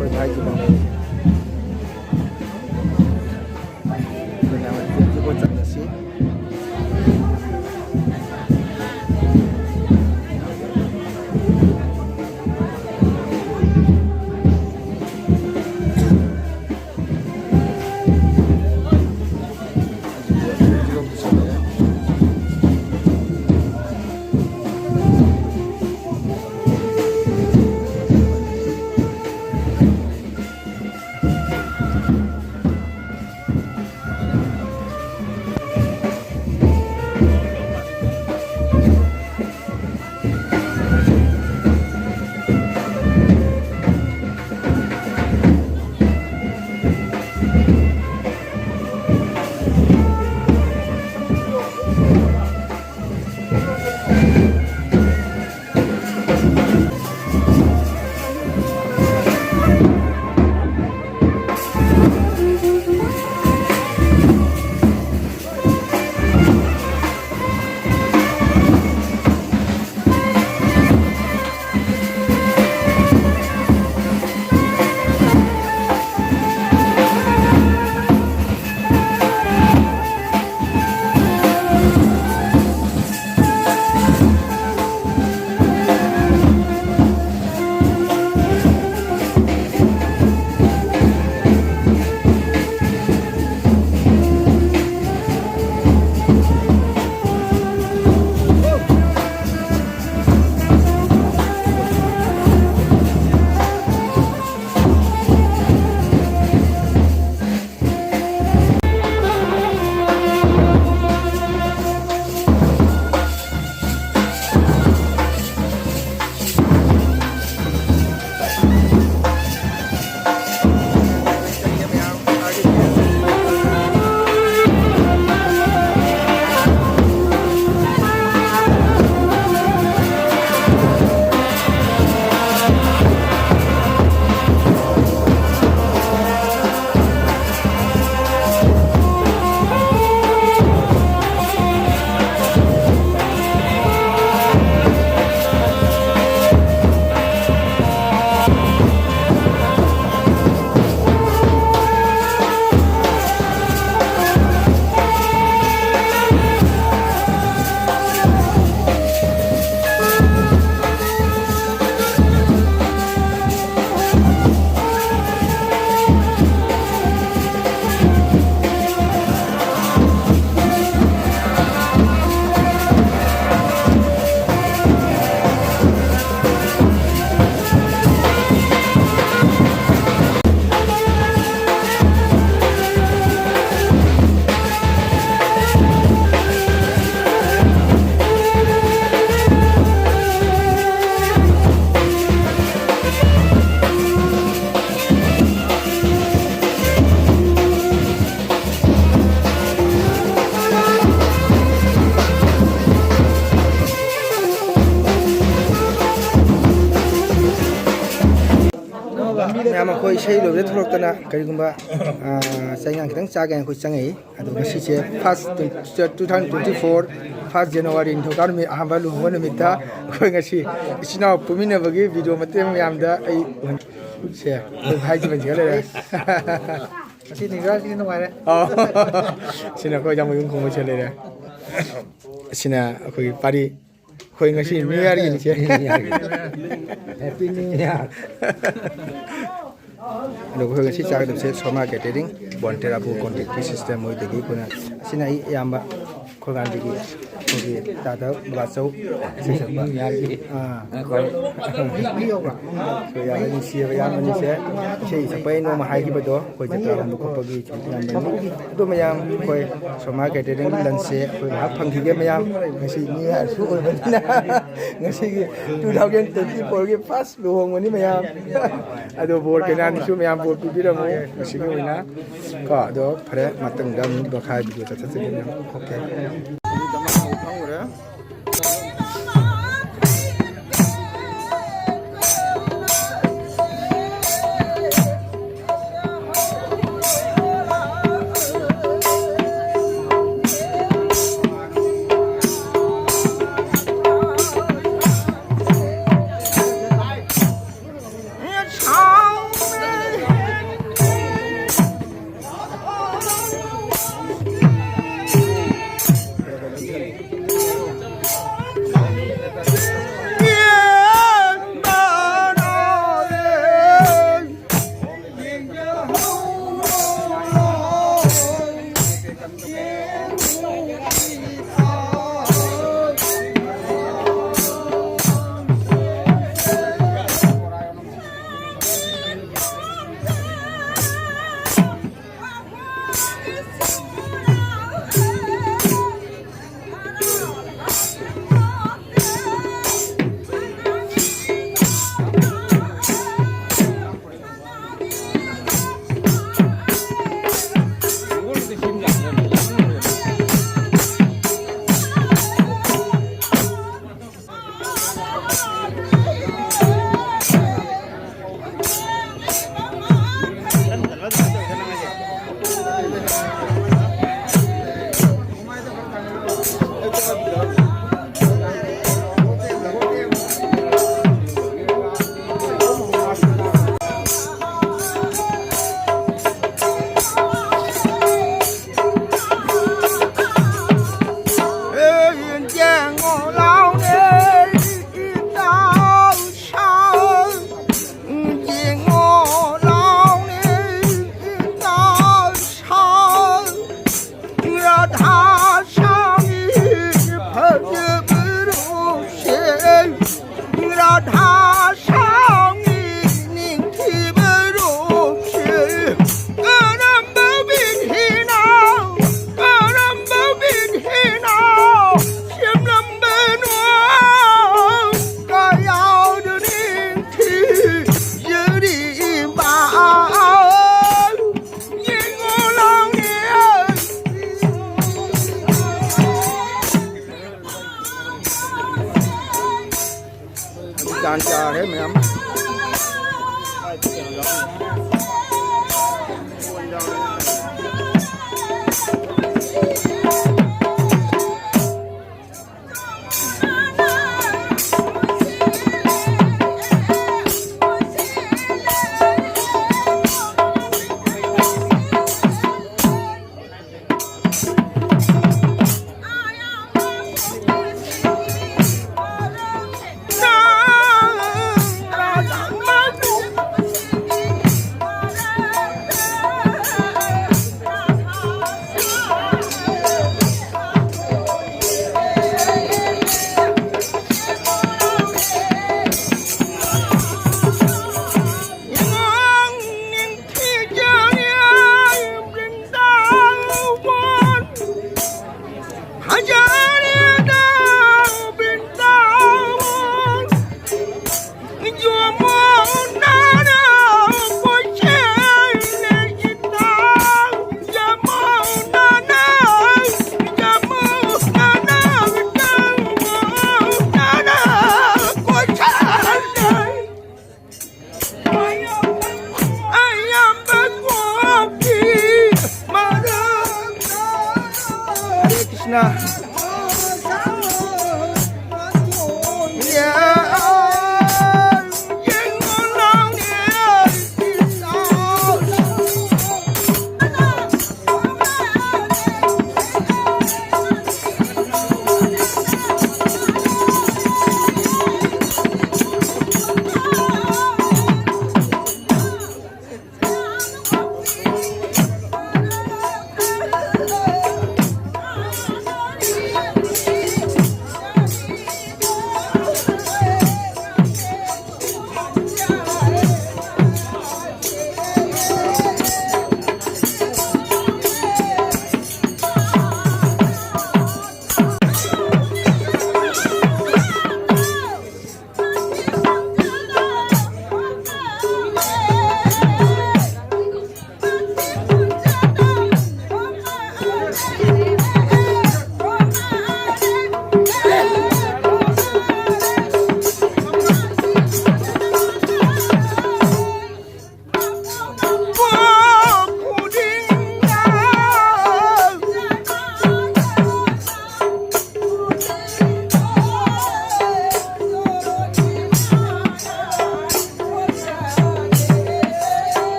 कोई भाई की बने को चलना सी मैम अखोई इसे लोबे थोरक्तना करिगुंबा चाइना खितंग चागे अखोई चंगै अदु ngasiche first 2024 1st January इंथोकार में अहम लुहब नमिता अखोई ngasi इसिना पुमिनबगी वीडियो मते मयामदा आई से भाई जी बंजिगा ले ngasi निगा सिन नवारे सिना को जाम युं खोमो चले रे सिना अखोई पारी खोई ngasi न्यू ईयर की निचे हैप्पी न्यू ईयर लोग होगा सी चार से सोमा कैटरिंग बॉन्टेरा बु कॉन्टेक्ट सिस्टम होई देगी कोना सिना याम खोगान देगी खोगी दादा बासौ से सब हां कोई तो याम नि सी याम नि से सबै नो मा हाई की बदो कोई जत्रा हम खोपगी याम नि तो मयाम कोई सोमा कैटरिंग लन से कोई हा फंगी के मयाम ngasi ni ha su oi bana ngasi 2024 के फर्स्ट लुहोंगनी मयाम अदो बोर्ड के नानी सु मयाम बोर्ड पिबिरमो ngasi के ओइना को अदो फरे मतंग दम बखाय भिडियो चचसे के okay 见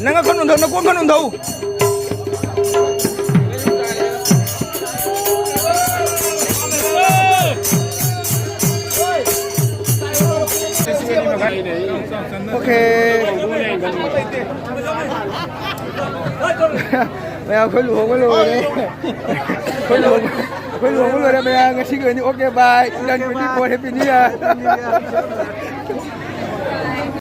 นั่งก็คนหนุ่มเถอะนักวนคนหนุ่มเถอะโอเคไม่เอาคนหลวงไม่รู้เลยคนหลวงไม่รู้เลยนะไม่เอางั้นชิคกี้พายโอเคบายdan 24 happy new year